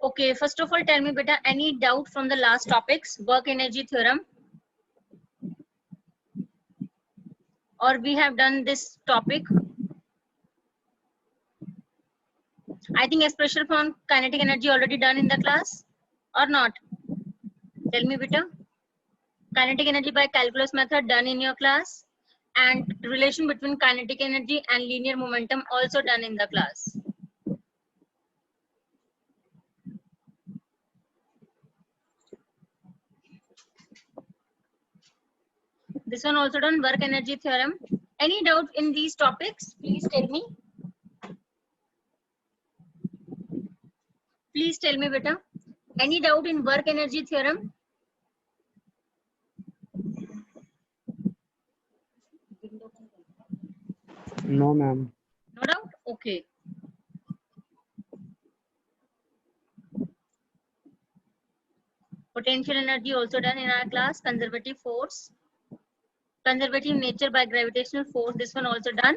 Okay, first of all, tell me beta, any doubt from the last topics, work energy theorem, or we have done this topic? I think expression from kinetic energy already done in the class or not? Tell me beta. Kinetic energy by calculus method done in your class, and relation between kinetic energy and linear momentum also done in the class. This one also done, work energy theorem. Any doubt in these topics? Please tell me. Please tell me beta. Any doubt in work energy theorem? No, ma'am. No doubt? Okay. Potential energy also done in our class. Conservative force. Conservative nature by gravitational force. This one also done.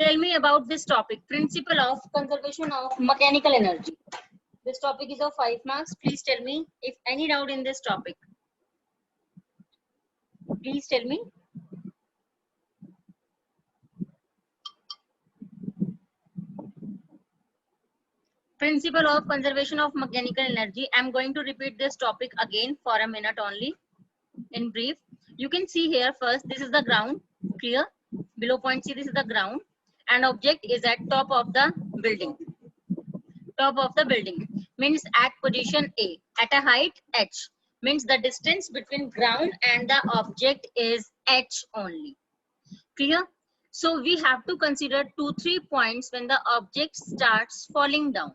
Tell me about this topic. Principle of conservation of mechanical energy. This topic is of 5 marks. Please tell me if any doubt in this topic. Please tell me. Principle of conservation of mechanical energy. I'm going to repeat this topic again for a minute only. In brief, you can see here first, this is the ground, clear? Below point C, this is the ground, and object is at top of the building. Top of the building means at position A, at a height h, means the distance between ground and the object is h only. Clear? So we have to consider 2-3 points when the object starts falling down.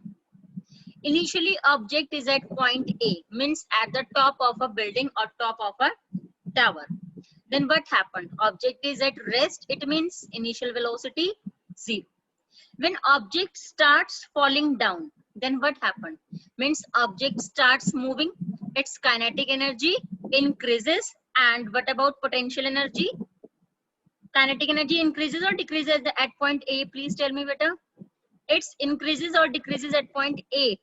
Initially, object is at point A, means at the top of a building or top of a tower. Then what happened? Object is at rest, it means initial velocity 0. When object starts falling down, then what happened? Means object starts moving, its kinetic energy increases. And what about potential energy? Kinetic energy increases or decreases at point A? Please tell me better. It's increases or decreases at point A?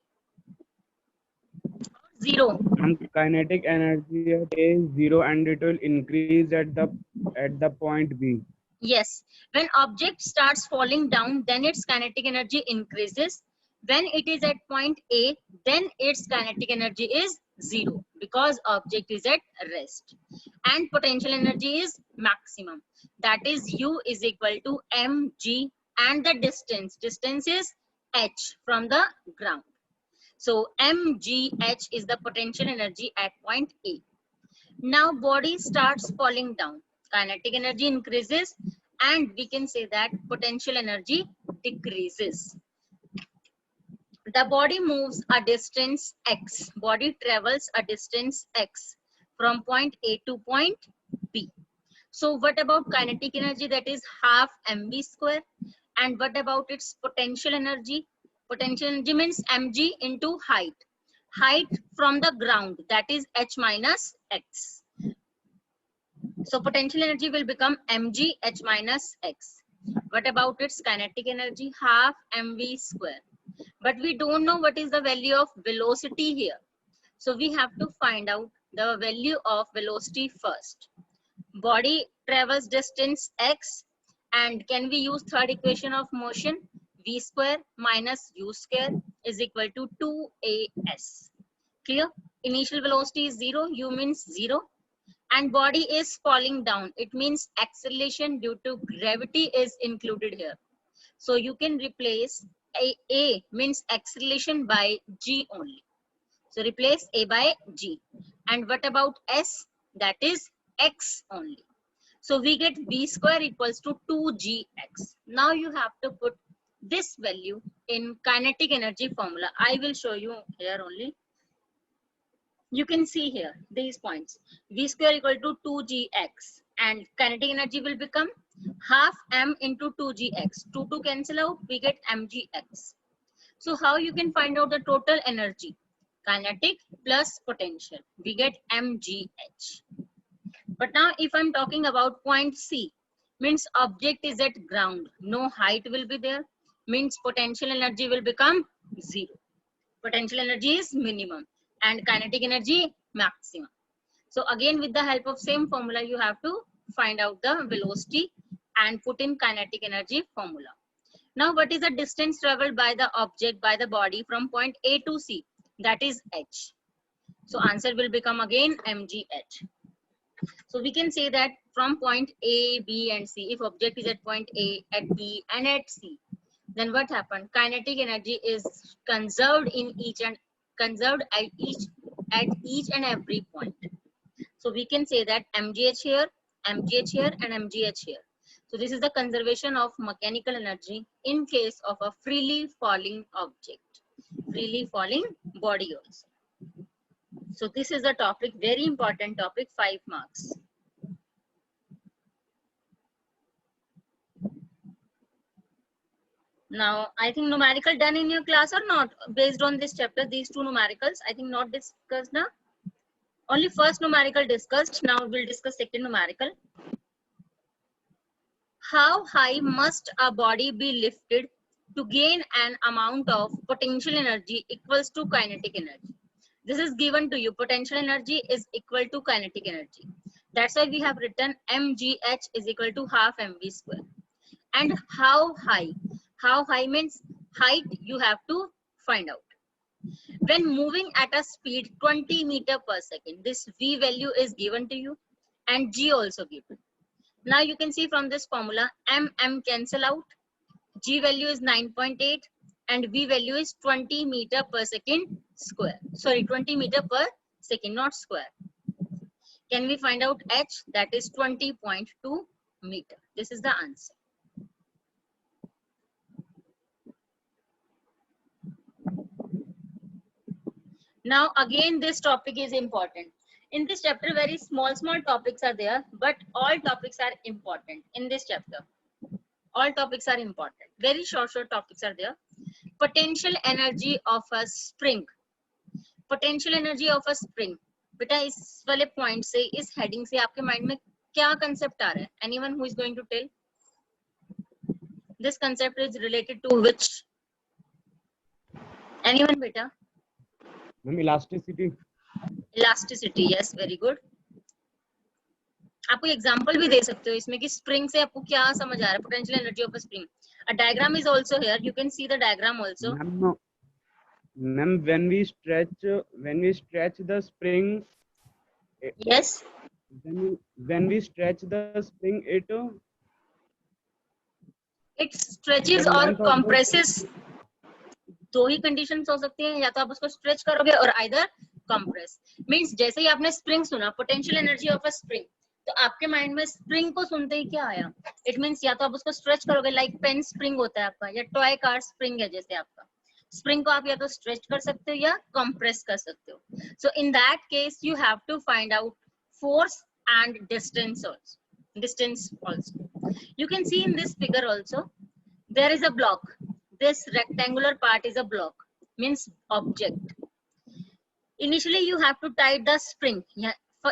0. Kinetic energy at A is 0 and it will increase at the point B. Yes, when object starts falling down, then its kinetic energy increases. When it is at point A, then its kinetic energy is 0 because object is at rest. And potential energy is maximum. That is U is equal to mg, and the distance is h from the ground. So mgh is the potential energy at point A. Now body starts falling down. Kinetic energy increases, and we can say that potential energy decreases. The body moves a distance x. Body travels a distance x from point A to point B. So what about kinetic energy? That is half mv square. And what about its potential energy? Potential energy means mg into height. Height from the ground, that is h minus x. So potential energy will become mg h minus x. What about its kinetic energy? Half mv square. But we don't know what is the value of velocity here. So we have to find out the value of velocity first. Body travels distance x, and can we use third equation of motion? V square minus u square is equal to 2as. Clear? Initial velocity is 0, u means 0. And body is falling down. It means acceleration due to gravity is included here. So you can replace a means acceleration by g only. So replace a by g. And what about s? That is x only. So we get v square equals to 2gx. Now you have to put this value in kinetic energy formula. I will show you here only. You can see here these points. V square equal to 2gx, and kinetic energy will become half m into 2gx. 2 cancel out, we get mgx. So how you can find out the total energy? Kinetic plus potential. We get mgh. But now if I'm talking about point C, means object is at ground. No height will be there. Means potential energy will become 0. Potential energy is minimum and kinetic energy maximum. So again, with the help of same formula, you have to find out the velocity and put in kinetic energy formula. Now, what is the distance traveled by the object, by the body from point A to C? That is h. So answer will become again mgh. So we can say that from point A, B and C, if object is at point A, at B and at C, then what happened? Kinetic energy is conserved in each and conserved at each and every point. So we can say that mgh here, mgh here and mgh here. So this is the conservation of mechanical energy in case of a freely falling object, freely falling body also. So this is a topic, very important topic, 5 marks. Now, I think numerical done in your class or not? Based on this chapter, these two numericals, I think not discussed now. Only first numerical discussed. Now we'll discuss second numerical. How high must a body be lifted to gain an amount of potential energy equals to kinetic energy? This is given to you. Potential energy is equal to kinetic energy. That's why we have written mgh is equal to half mv square. And how high? How high means height you have to find out. When moving at a speed 20 meter per second, this v value is given to you and g also given. Now you can see from this formula, m cancel out, g value is 9.8 and v value is 20 meter per second square. Sorry, 20 meter per second, not square. Can we find out h? That is 20.2 meter. This is the answer. Now again, this topic is important. In this chapter, very small topics are there, but all topics are important in this chapter. All topics are important. Very short topics are there. Potential energy of a spring. Potential energy of a spring. बेटा इस वाले point से, इस heading से आपके mind में क्या concept आ रहा है? Anyone who is going to tell? This concept is related to which? Anyone बेटा? Elasticity. Elasticity, yes, very good. आपको एग्जांपल भी दे सकते हो इसमें कि स्प्रिंग से आपको क्या समझ आ रहा है? Potential energy of a spring. A diagram is also here. You can see the diagram also. Ma'am, when we stretch the spring. Yes. When we stretch the spring, it stretches or compresses. दो ही conditions हो सकती हैं, या तो आप उसको stretch करोगे और आइदर कंप्रेस. मींस जैसे ही आपने स्प्रिंग सुना, potential energy of a spring, तो आपके माइंड में स्प्रिंग को सुनते ही क्या आया? इट मींस या तो आप उसको स्ट्रेच करोगे, लाइक पेन स्प्रिंग होता है आपका, या टॉय कार स्प्रिंग है जैसे आपका. स्प्रिंग को आप या तो स्ट्रेच कर सकते हो या कंप्रेस कर सकते हो. So in that case you have to find out force and distance also. You can see in this figure also, there is a block. This rectangular part is a block, means object. Initially you have to tie the spring.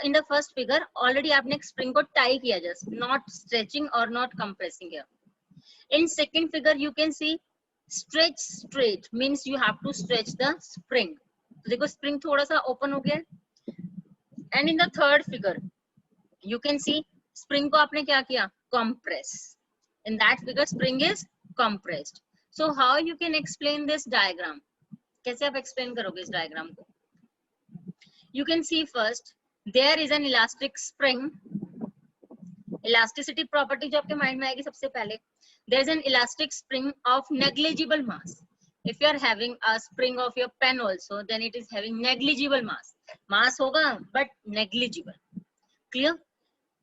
In the first figure already आपने spring को tie किया, just not stretching or not compressing here. In second figure you can see stretch straight, means you have to stretch the spring. देखो spring थोड़ा सा open हो गया. And in the third figure you can see spring को आपने क्या किया? Compress. In that figure spring is compressed. So how you can explain this diagram? कैसे आप explain करोगे इस diagram को? You can see first there is an elastic spring. Elasticity property जो आपके mind में आएगी सबसे पहले. There is an elastic spring of negligible mass. If you are having a spring of your pen also, then it is having negligible mass. Mass होगा but negligible. Clear?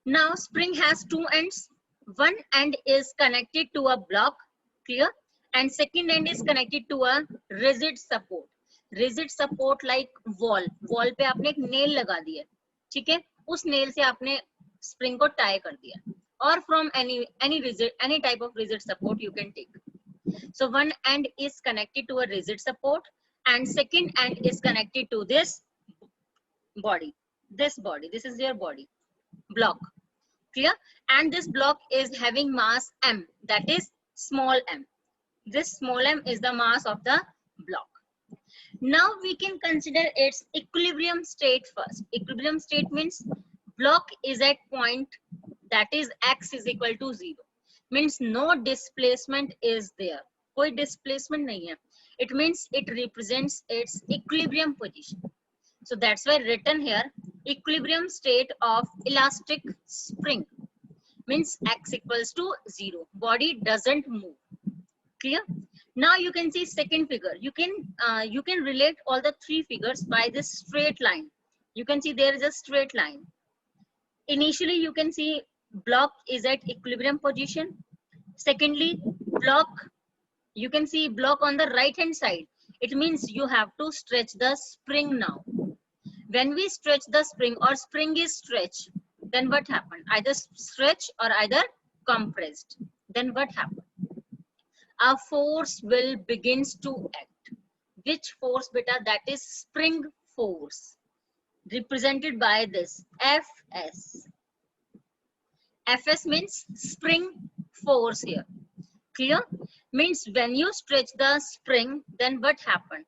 Now spring has two ends. One end is connected to a block. Clear? And second end is connected to a rigid support. Rigid support like wall. Wall पे आपने एक nail लगा दिया, ठीक है? उस nail से आपने spring को tie कर दिया. Or from any type of rigid support you can take. So one end is connected to a rigid support, and second end is connected to this body. This body. This is your body block. Clear? And this block is having mass m. That is small m. This small m is the mass of the block. Now we can consider its equilibrium state first. Equilibrium state means block is at point that is x is equal to 0. Means no displacement is there. कोई displacement नहीं है. It means it represents its equilibrium position. So that's why written here equilibrium state of elastic spring means x equals to 0. Body doesn't move. Clear? Now you can see second figure. You can relate all the three figures by this straight line. You can see there is a straight line. Initially you can see block is at equilibrium position. Secondly, block, you can see block on the right hand side. It means you have to stretch the spring now. When we stretch the spring or spring is stretched, then what happened? Either stretch or either compressed. Then what happened? A force will begins to act. Which force, beta? That is spring force, represented by this Fs. Fs means spring force here. Clear? Means when you stretch the spring, then what happened?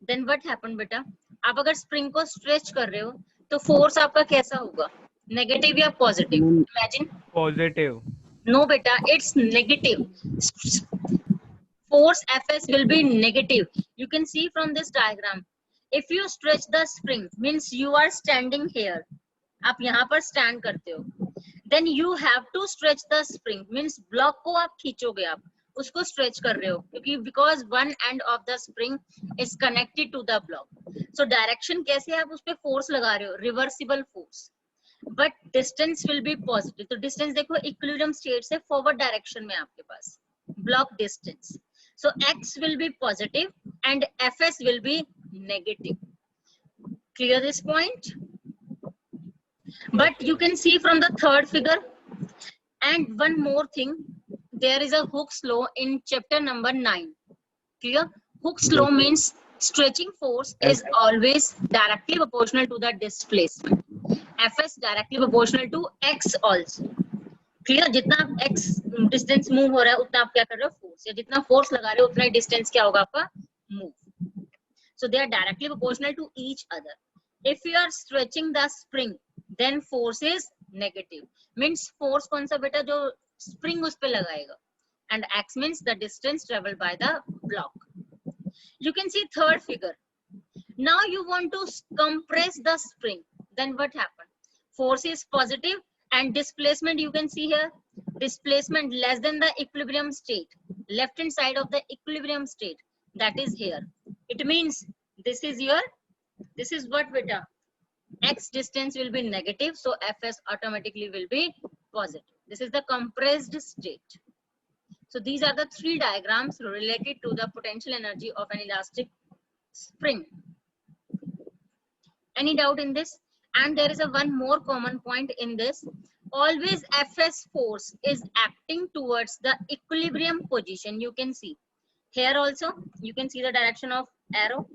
Then what happened, beta? आप अगर spring को stretch कर रहे हो, तो force आपका कैसा होगा? Negative या positive? Imagine. Positive. No, beta, it's negative. Force Fs will be negative. You can see from this diagram. If you stretch the spring, means you are standing here. आप यहाँ पर stand करते हो. Then you have to stretch the spring. Means block को आप खींचोगे, आप उसको stretch कर रहे हो, क्योंकि because one end of the spring is connected to the block. So direction कैसे आप उस पे force लगा रहे हो? Reversible force. But distance will be positive. तो distance देखो equilibrium state से forward direction में आपके पास block distance. So x will be positive and Fs will be negative. Clear this point? But you can see from the third figure. And one more thing, there is a Hooke's law in chapter number 9. Clear? Hooke's law means stretching force is always directly proportional to the displacement. Fs directly proportional to x also. Clear? जितना x distance move हो रहा है उतना आप क्या कर रहे हो? Force. या जितना force लगा रहे हो उतना distance क्या होगा आपका? Move. So they are directly proportional to each other. If you are stretching the spring, then force is negative. Means force कौन सा बेटा जो spring उस पे लगाएगा. And x means the distance traveled by the block. You can see third figure. Now you want to compress the spring. Then what happened? Force is positive and displacement you can see here. Displacement less than the equilibrium state. Left hand side of the equilibrium state. That is here. It means this is what beta? X distance will be negative. So Fs automatically will be positive. This is the compressed state. So these are the three diagrams related to the potential energy of an elastic spring. Any doubt in this? And there is a one more common point in this. Always Fs force is acting towards the equilibrium position. You can see here also. You can see the direction of arrow.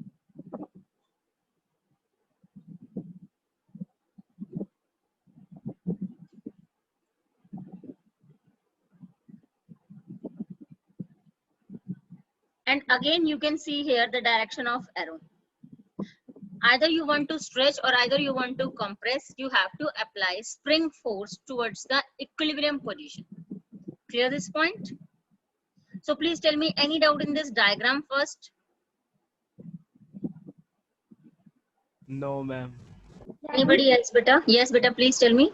And again you can see here the direction of arrow. Either you want to stretch or either you want to compress, you have to apply spring force towards the equilibrium position. Clear this point? So please tell me any doubt in this diagram first. No, ma'am. Anybody else, beta? Yes, beta, please tell me.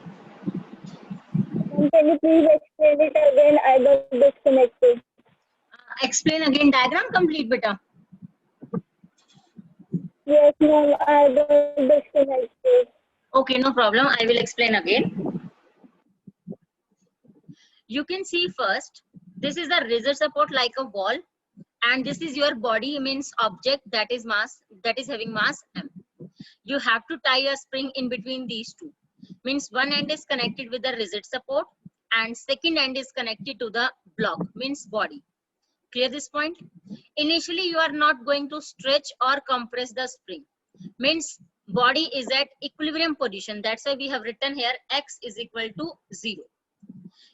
Can you please explain it again? I got disconnected. Explain again diagram complete, beta. Yes, ma'am, I got disconnected. Okay, no problem. I will explain again. You can see first, this is the rigid support like a wall, and this is your body means object that is having mass m. You have to tie a spring in between these two. Means one end is connected with the rigid support and second end is connected to the block, means body. Clear this point? Initially you are not going to stretch or compress the spring. Means body is at equilibrium position. That's why we have written here x is equal to 0.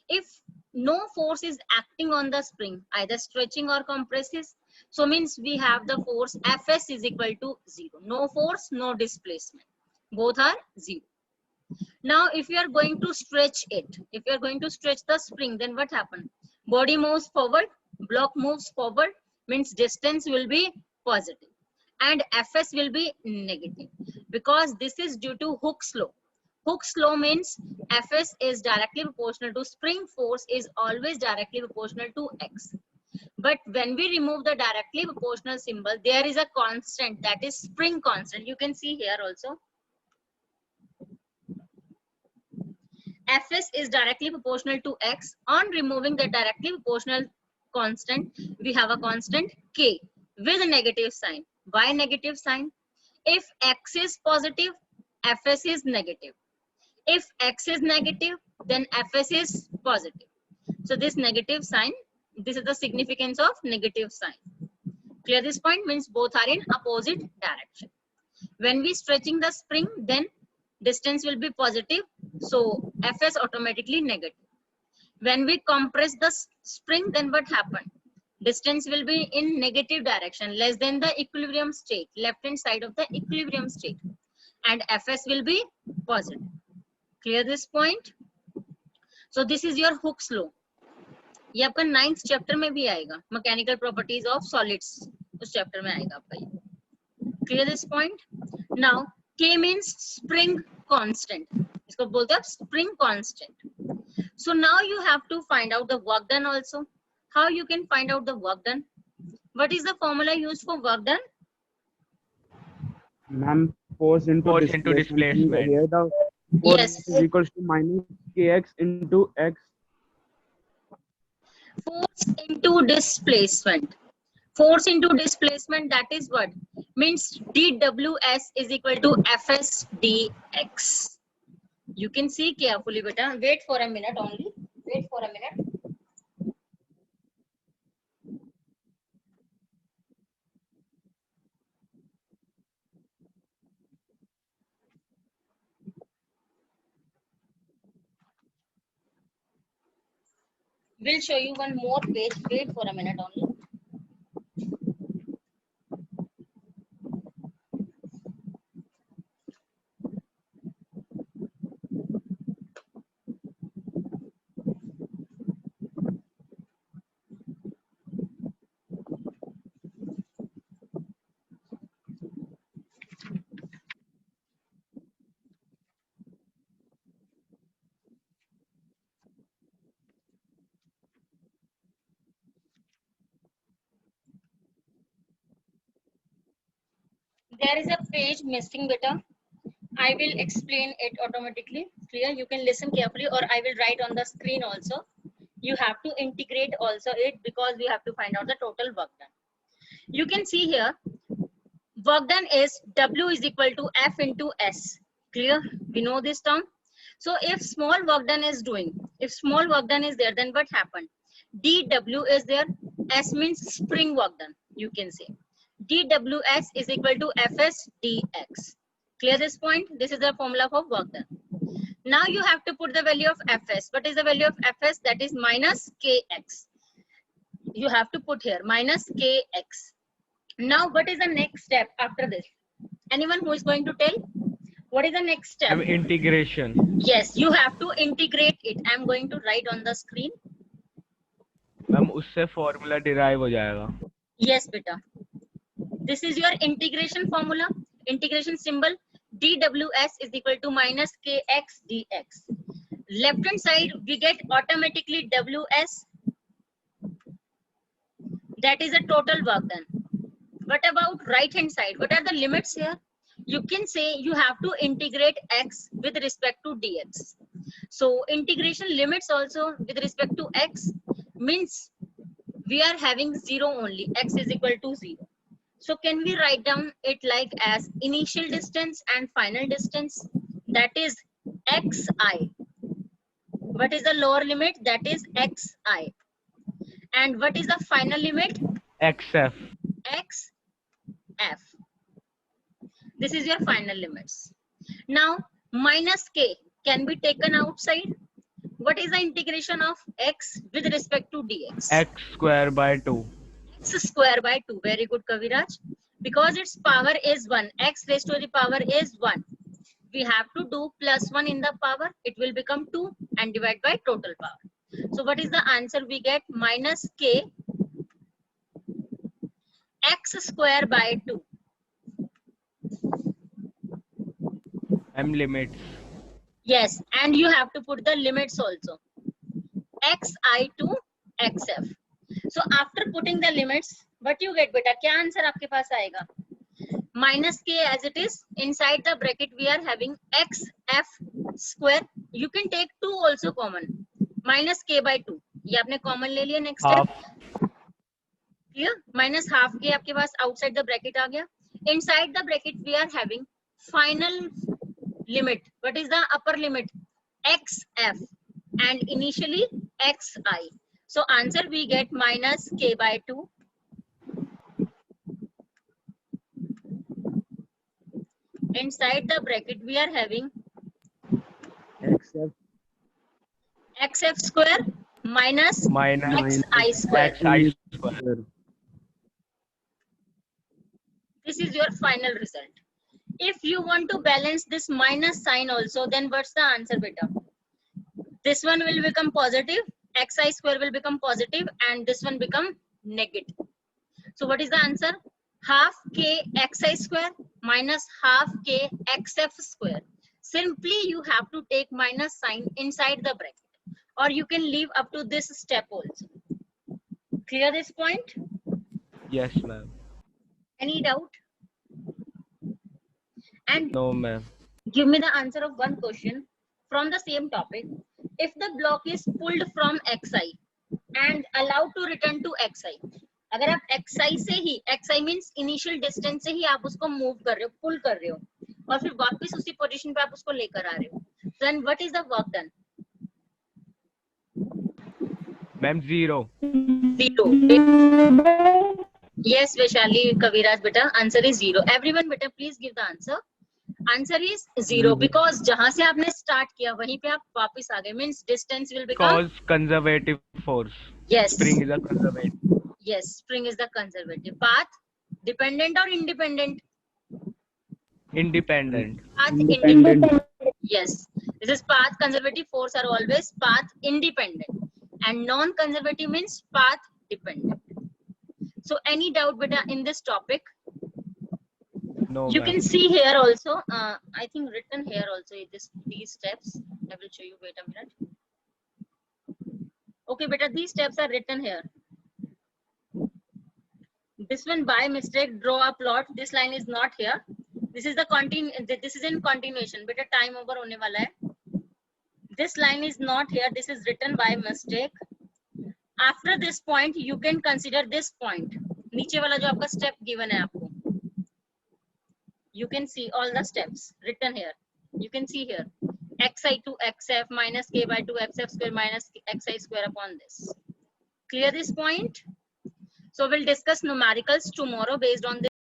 If no force is acting on the spring, either stretching or compresses, So means we have the force Fs is equal to 0. No force, no displacement. Both are 0. Now, if you are going to stretch it, if you are going to stretch the spring, then what happened? Body moves forward, block moves forward, means distance will be positive and Fs will be negative, because this is due to Hooke's law. Hooke's law means Fs is directly proportional to spring force is always directly proportional to x. But when we remove the directly proportional symbol, there is a constant, that is spring constant. You can see here also. Fs is directly proportional to x. On removing the directly proportional constant, we have a constant k with a negative sign. Why negative sign? If x is positive, Fs is negative. If x is negative, then Fs is positive. So this negative sign, this is the significance of negative sign. Clear this point? Means both are in opposite direction. When we stretching the spring, then distance will be positive, so Fs automatically negative. When we compress the spring, then what happened? Distance will be in negative direction, less than the equilibrium state, left hand side of the equilibrium state, and Fs will be positive. Clear this point? So this is your Hooke's law. ये आपका 9th chapter में भी आएगा, mechanical properties of solids, उस chapter में आएगा आपका ये. Clear this point? Now K means spring constant. इसको बोलते हैं spring constant. So now you have to find out the work done also. How you can find out the work done? What is the formula used for work done? Ma'am, force into displacement. Here the force Yes. is equals to minus kx into x. Force into displacement. Force into displacement, that is what? Means dWs is equal to Fs dx. You can see carefully, beta. Wait for a minute only. Wait for a minute. We'll show you one more page. Wait for a minute only. There is a page missing, beta. I will explain it automatically. Clear? You can listen carefully, or I will write on the screen also. You have to integrate also it, because we have to find out the total work done. You can see here, work done is W is equal to F into S. Clear? We know this term. So if small work done is doing, if small work done is there, then what happened? dW is there. S means spring work done. You can say dWs is equal to Fs dx. Clear this point? This is the formula for work done. Now you have to put the value of Fs. What is the value of Fs? That is minus kx. You have to put here minus kx. Now what is the next step after this? Anyone who is going to tell? What is the next step? Integration. Yes, you have to integrate it. I am going to write on the screen. Ma'am उससे formula derive हो जाएगा. Yes, beta. This is your integration formula. Integration symbol. dWs is equal to minus kx dx. Left hand side we get automatically Ws. That is a total work done. What about right hand side? What are the limits here? You can say you have to integrate x with respect to dx. So integration limits also with respect to x means we are having 0 only. X is equal to 0. So can we write down it like as initial distance and final distance? That is xi. What is the lower limit? That is xi. And what is the final limit? XF. xf. This is your final limits. Now minus k can be taken outside. What is the integration of x with respect to dx? X square by 2. x square by 2. Very good, Kaviraj. Because its power is 1, x raised to the power is 1. We have to do plus 1 in the power. It will become 2 and divide by total power. So what is the answer we get? Minus k x square by 2. Limits. Yes, and you have to put the limits also. xi to xf. So after putting the limits, what you get beta? क्या answer आपके पास आएगा? Minus k as it is. Inside the bracket we are having xf square. You can take 2 also common. Minus k by 2. ये आपने common ले लिया. Next step. Clear? Minus half k आपके पास outside the bracket आ गया. Inside the bracket we are having final limit. What is the upper limit? xf and initially xi. So answer we get minus k by 2. Inside the bracket we are having xf square minus xi square. xi square. This is your final result. If you want to balance this minus sign also, then what's the answer beta? This one will become positive, xi square will become positive, and this one become negative. So what is the answer? Half k xi square minus half k xf square. Simply you have to take minus sign inside the bracket, or you can leave up to this step also. Clear this point? Yes, ma'am. Any doubt? And No, ma'am. give me the answer of one question from the same topic. If the block is pulled from xi and allowed to return to xi, अगर आप xi से ही, xi means initial distance से ही आप उसको move कर रहे हो, pull कर रहे हो, और फिर वापस उसी position पे आप उसको लेकर आ रहे हो, then what is the work done? Ma'am, 0. 0. Yes, Vaishali, Kaviraj beta, answer is 0. Everyone beta, please give the answer. Answer is 0 because जहाँ से आपने start किया वहीं पे आप वापस आ गए. Means distance will become. Because conservative force. Yes. Spring is a conservative. Yes, spring is the conservative. Path dependent or independent? Independent. Path independent. Yes, this is path conservative force are always path independent, and non-conservative means path dependent. So any doubt beta in this topic? No, You ma'am. can see here also, I think written here also these steps. I will show you, wait a minute. Okay, beta, these steps are written here. This one by mistake draw a plot. This line is not here. This is the this is in continuation. Beta, time over hone wala hai. This line is not here. This is written by mistake. After this point, you can consider this point. नीचे वाला जो आपका step given है आपको. You can see all the steps written here. You can see here xi to xf minus k by 2 xf square minus xi square upon this. Clear this point? So we'll discuss numericals tomorrow based on this.